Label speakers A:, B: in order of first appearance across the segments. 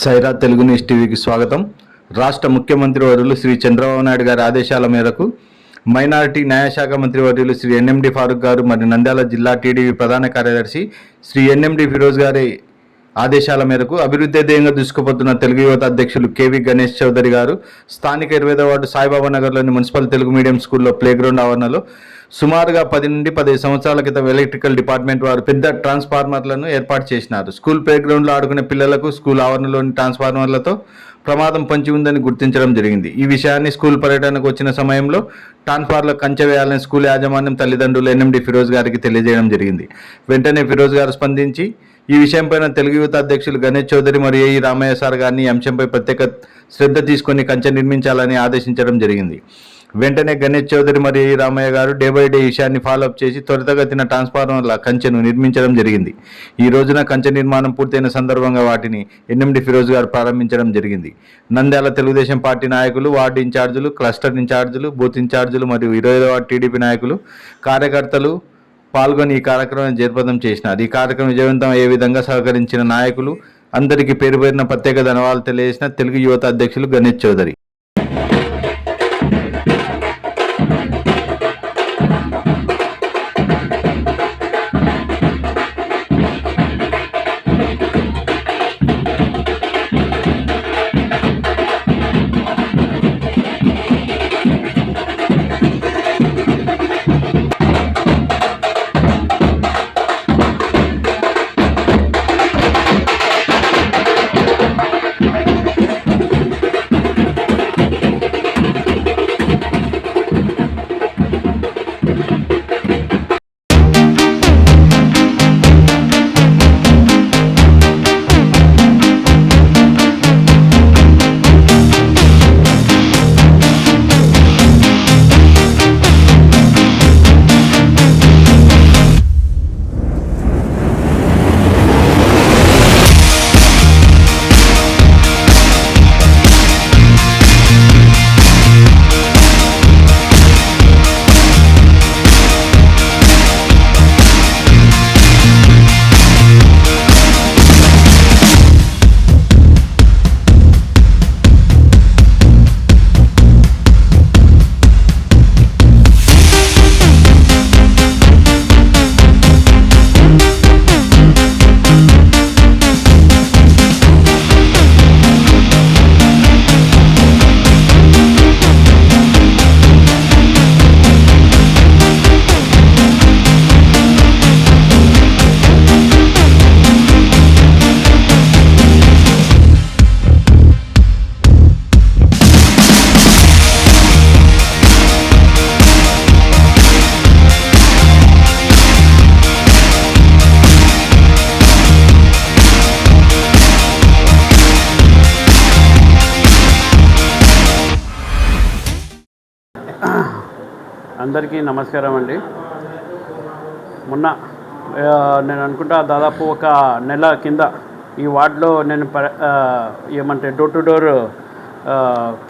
A: Sye Raa Telugu news టీవీకి స్వాగతం. రాష్ట్ర ముఖ్యమంత్రి వర్యులు శ్రీ చంద్రబాబు నాయుడు గారి ఆదేశాల మేరకు మైనారిటీ న్యాయశాఖ మంత్రి వర్యులు శ్రీ ఎన్ఎండి ఫారూక్ గారు మరియు నంద్యాల జిల్లా టీడీపీ ప్రధాన కార్యదర్శి శ్రీ ఎన్ఎండి ఫిరోజ్ గారి ఆదేశాల మేరకు అభివృద్ధి ధ్యేయంగా దూసుకుపోతున్న తెలుగు యువత అధ్యక్షులు కేవి గణేష్ చౌదరి గారు స్థానిక 20వ వార్డు సాయిబాబా నగర్లోని మున్సిపల్ తెలుగు మీడియం స్కూల్లో ప్లేగ్రౌండ్ ఆవరణలో సుమారుగా 10 నుండి 15 సంవత్సరాల క్రితం ఎలక్ట్రికల్ డిపార్ట్మెంట్ వారు పెద్ద ట్రాన్స్ఫార్మర్లను ఏర్పాటు చేసినారు. స్కూల్ ప్లేగ్రౌండ్లో ఆడుకునే పిల్లలకు స్కూల్ ఆవరణలోని ట్రాన్స్ఫార్మర్లతో ప్రమాదం పొంచి ఉందని గుర్తించడం జరిగింది. ఈ విషయాన్ని స్కూల్ పర్యటనకు వచ్చిన సమయంలో ట్రాన్స్ఫార్మర్లకు కంచె వేయాలని స్కూల్ యాజమాన్యం తల్లిదండ్రులు ఎన్ఎండి ఫిరోజ్ గారికి తెలియజేయడం జరిగింది. వెంటనే ఫిరోజ్ గారు స్పందించి ఈ విషయంపైన తెలుగు యువత అధ్యక్షులు గణేష్ చౌదరి మరియు ఏఈ రామయ్య సార్ గారిని ఈ అంశంపై ప్రత్యేక శ్రద్ధ తీసుకొని కంచె నిర్మించాలని ఆదేశించడం జరిగింది. వెంటనే గణేష్ చౌదరి మరియు ఏఈ రామయ్య గారు డే బై డే విషయాన్ని ఫాలోఅప్ చేసి త్వరితగతిన ట్రాన్స్ఫార్మర్ల కంచెను నిర్మించడం జరిగింది. ఈ రోజున కంచె నిర్మాణం పూర్తయిన సందర్భంగా వాటిని ఎన్ఎండి ఫిరోజ్ గారు ప్రారంభించడం జరిగింది. నంద్యాల తెలుగుదేశం పార్టీ నాయకులు, వార్డు ఇన్ఛార్జీలు, క్లస్టర్ ఇన్ఛార్జీలు, బూత్ ఇన్ఛార్జీలు మరియు 20వ వార్డు టీడీపీ నాయకులు, కార్యకర్తలు పాల్గొని ఈ కార్యక్రమాన్ని జయప్రదం చేసినారు. ఈ కార్యక్రమం విజయవంతం అయ్యే విధంగా సహకరించిన నాయకులు అందరికీ పేరు పేరున ప్రత్యేక ధన్యవాదాలు తెలియజేసిన తెలుగు యువత అధ్యక్షులు గణేష్ చౌదరి.
B: అందరికీ నమస్కారం అండి. మొన్న నేను అనుకుంటా దాదాపు ఒక నెల కింద ఈ వార్డులో నేను డోర్ టు డోర్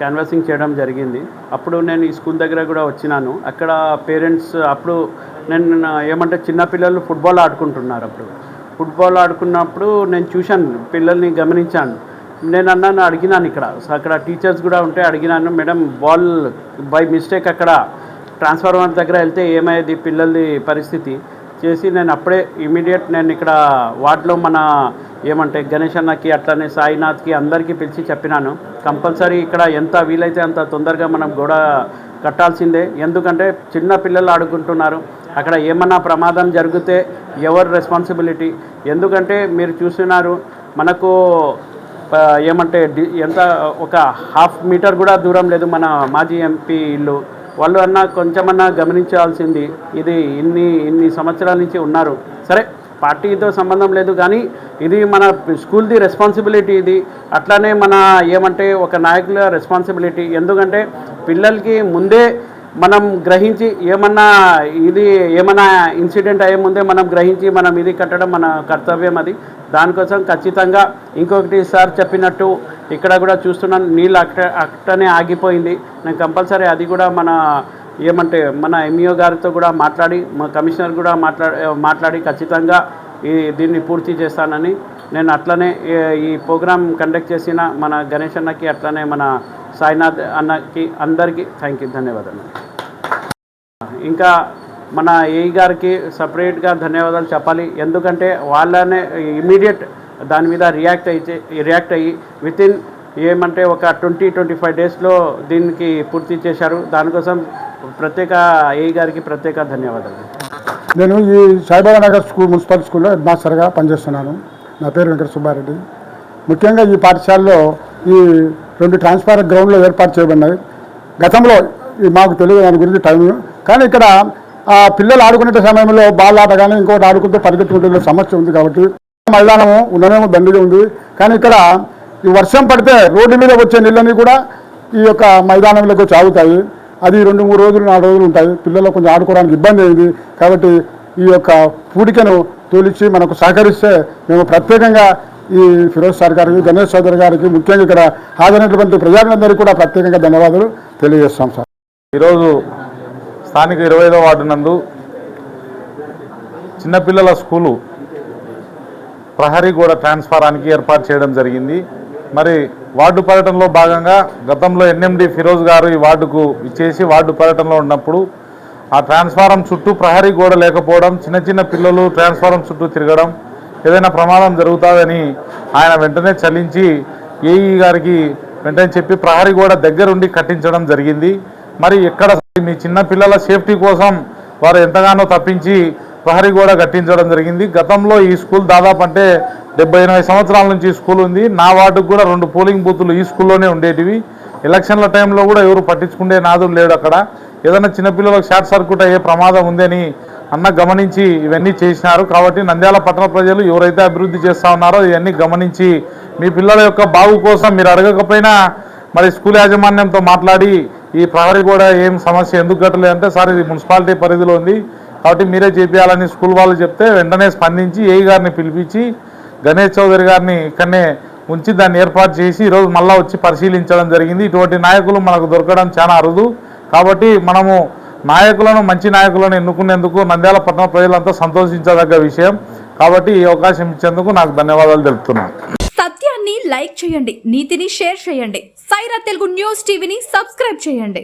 B: క్యాన్వాసింగ్ చేయడం జరిగింది. అప్పుడు నేను ఈ స్కూల్ దగ్గర కూడా వచ్చినాను. అక్కడ పేరెంట్స్ అప్పుడు నేను చిన్నపిల్లలు ఫుట్బాల్ ఆడుకుంటున్నారు. అప్పుడు ఫుట్బాల్ ఆడుకున్నప్పుడు నేను చూశాను, పిల్లల్ని గమనించాను. నేను అడిగినాను, అక్కడ టీచర్స్ కూడా ఉంటే అడిగినాను, మేడం బాల్ బై మిస్టేక్ అక్కడ ట్రాన్స్ఫార్మర్ దగ్గర వెళ్తే ఏమయ్యేది పిల్లలది పరిస్థితి చేసి నేను అప్పుడే ఇమీడియట్ నేను ఇక్కడ వార్డులో మన గణేష్ అన్నకి అట్లనే సాయినాథ్కి అందరికీ పిలిచి చెప్పినాను, కంపల్సరీ ఇక్కడ ఎంత వీలైతే అంత తొందరగా మనం గోడ కట్టాల్సిందే. ఎందుకంటే చిన్న పిల్లలు ఆడుకుంటున్నారు, అక్కడ ఏమన్నా ప్రమాదం జరిగితే ఎవరు రెస్పాన్సిబిలిటీ? ఎందుకంటే మీరు చూస్తున్నారు, మనకు ఎంత ఒక 1/2 మీటర్ కూడా దూరం లేదు మన మాజీ ఎంపీ ఇల్లు. వాళ్ళు కొంచెమన్నా గమనించాల్సింది. ఇది ఇన్ని సంవత్సరాల నుంచి ఉన్నారు. సరే, పార్టీతో సంబంధం లేదు, కానీ ఇది మన స్కూల్ది రెస్పాన్సిబిలిటీ. ఇది అట్లానే మన ఒక నాయకుల రెస్పాన్సిబిలిటీ. ఎందుకంటే పిల్లలకి ముందే మనం గ్రహించి ఏమన్నా ఇన్సిడెంట్ అయ్యే ముందే మనం గ్రహించి మనం ఇది కట్టడం మన కర్తవ్యం. అది దానికోసం ఖచ్చితంగా ఇంకొకటి సార్ చెప్పినట్టు ఇక్కడ కూడా చూస్తున్నాను, నీళ్ళు అట్టనే ఆగిపోయింది. నేను కంపల్సరీ అది కూడా మన ఎంఈఓ గారితో కూడా మాట్లాడి, మా కమిషనర్ కూడా మాట్లాడి ఖచ్చితంగా దీన్ని పూర్తి చేస్తానని నేను అట్లనే ఈ ప్రోగ్రాం కండక్ట్ చేసిన మన గణేష్ అన్నకి అట్లనే మన సాయినాథ్ అన్నకి అందరికీ థ్యాంక్ యూ, ధన్యవాదాలు. ఇంకా మన ఏఈ గారికి సపరేట్గా ధన్యవాదాలు చెప్పాలి. ఎందుకంటే వాళ్ళనే ఇమీడియట్ దాని మీద రియాక్ట్ అయ్యి వితిన్ ఏమంటే ఒక 20-25 డేస్లో దీనికి పూర్తి చేశారు. దానికోసం ప్రత్యేక ఏఈ గారికి ప్రత్యేక ధన్యవాదాలు.
C: నేను ఈ సాయిబాబా నగర్ మున్సిపల్ స్కూల్లో హెడ్ మాస్టర్గా పనిచేస్తున్నాను. నా పేరు వెంకట సుబ్బారెడ్డి. ముఖ్యంగా ఈ పాఠశాలలో ఈ 2 ట్రాన్స్ఫార్ గ్రౌండ్లు ఏర్పాటు చేయబడినాయి. గతంలో మాకు తెలియదు దాని గురించి టైం, కానీ ఇక్కడ ఆ పిల్లలు ఆడుకునే సమయంలో బాల్ ఆట కానీ ఇంకోటి ఆడుకుంటూ పరిగెత్తుకుంటే సమస్య ఉంది. కాబట్టి మైదానము ఉన్నదేమో దండిగా ఉంది, కానీ ఇక్కడ ఈ వర్షం పడితే రోడ్డు మీద వచ్చే నీళ్ళని కూడా ఈ యొక్క మైదానంలోకి వచ్చి ఆగుతాయి. అది 2-3 రోజులు 4 రోజులు ఉంటాయి. పిల్లలు కొంచెం ఆడుకోవడానికి ఇబ్బంది అయింది. కాబట్టి ఈ యొక్క పూడికను తోలిచ్చి మనకు సహకరిస్తే మేము ప్రత్యేకంగా ఈ ఫిరోజ్ సార్ గారికి, గణేష్ చౌదరి గారికి, ముఖ్యంగా ఇక్కడ హాజరైనటువంటి ప్రజలందరికీ కూడా ప్రత్యేకంగా ధన్యవాదాలు తెలియజేస్తాం సార్.
D: ఈరోజు స్థానిక 25వ వార్డు నందు చిన్నపిల్లల స్కూలు ప్రహరీ గోడ ట్రాన్స్ఫారానికి ఏర్పాటు చేయడం జరిగింది. మరి వార్డు పర్యటనలో భాగంగా గతంలో ఎన్ఎండి ఫిరోజ్ గారు ఈ వార్డుకు ఇచ్చేసి వార్డు పర్యటనలో ఉన్నప్పుడు ఆ ట్రాన్స్ఫారం చుట్టూ ప్రహరీ గోడ లేకపోవడం, చిన్న పిల్లలు ట్రాన్స్ఫారం చుట్టూ తిరగడం, ఏదైనా ప్రమాదం జరుగుతుందని ఆయన వెంటనే చలించి ఏఈ గారికి వెంటనే చెప్పి ప్రహరీ గోడ దగ్గరుండి కట్టించడం జరిగింది. మరి ఎక్కడ మీ చిన్న పిల్లల సేఫ్టీ కోసం వారు ఎంతగానో తప్పించి ప్రహరీ గోడ కట్టించడం జరిగింది. గతంలో ఈ స్కూల్ దాదాపు అంటే 70-80 సంవత్సరాల నుంచి ఈ స్కూల్ ఉంది. నా వార్డుకు కూడా 2 పోలింగ్ బూతులు ఈ స్కూల్లోనే ఉండేటివి. ఎలక్షన్ల టైంలో కూడా ఎవరు పట్టించుకునే నాదులు లేడు. అక్కడ ఏదైనా చిన్నపిల్లలకు షార్ట్ సర్క్యూట్ అయ్యే ప్రమాదం ఉందని అన్న గమనించి ఇవన్నీ చేసినారు. కాబట్టి నంద్యాల పట్టణ ప్రజలు ఎవరైతే అభివృద్ధి చేస్తూ ఉన్నారో ఇవన్నీ గమనించి మీ పిల్లల యొక్క బాగు కోసం మీరు అడగకపోయినా మరి స్కూల్ యాజమాన్యంతో మాట్లాడి ఈ ప్రహరీ కూడా ఏం సమస్య ఎందుకు కట్టలేదంటే, సార్ ఇది మున్సిపాలిటీ పరిధిలో ఉంది కాబట్టి మీరే చేపించాలని స్కూల్ వాళ్ళు చెప్తే వెంటనే స్పందించి ఏఈ గారిని పిలిపించి గణేష్ చౌదరి గారిని ఇక్కడనే ఉంచి దాన్ని ఏర్పాటు చేసి ఈరోజు మళ్ళీ వచ్చి పరిశీలించడం జరిగింది. ఇటువంటి నాయకులు మనకు దొరకడం చాలా అరుదు. కాబట్టి మనము నాయకులను, మంచి నాయకులను ఎన్నుకునేందుకు నంద్యాల పట్టణ ప్రజలంతా సంతోషించదగ్గ విషయం. కాబట్టి ఈ అవకాశం ఇచ్చేందుకు నాకు ధన్యవాదాలు తెలుపుతున్నాను.
E: సత్యాన్ని లైక్ చేయండి, నీతిని షేర్ చేయండి. సైరా తెలుగు న్యూస్ టీవీని సబ్స్క్రైబ్ చేయండి.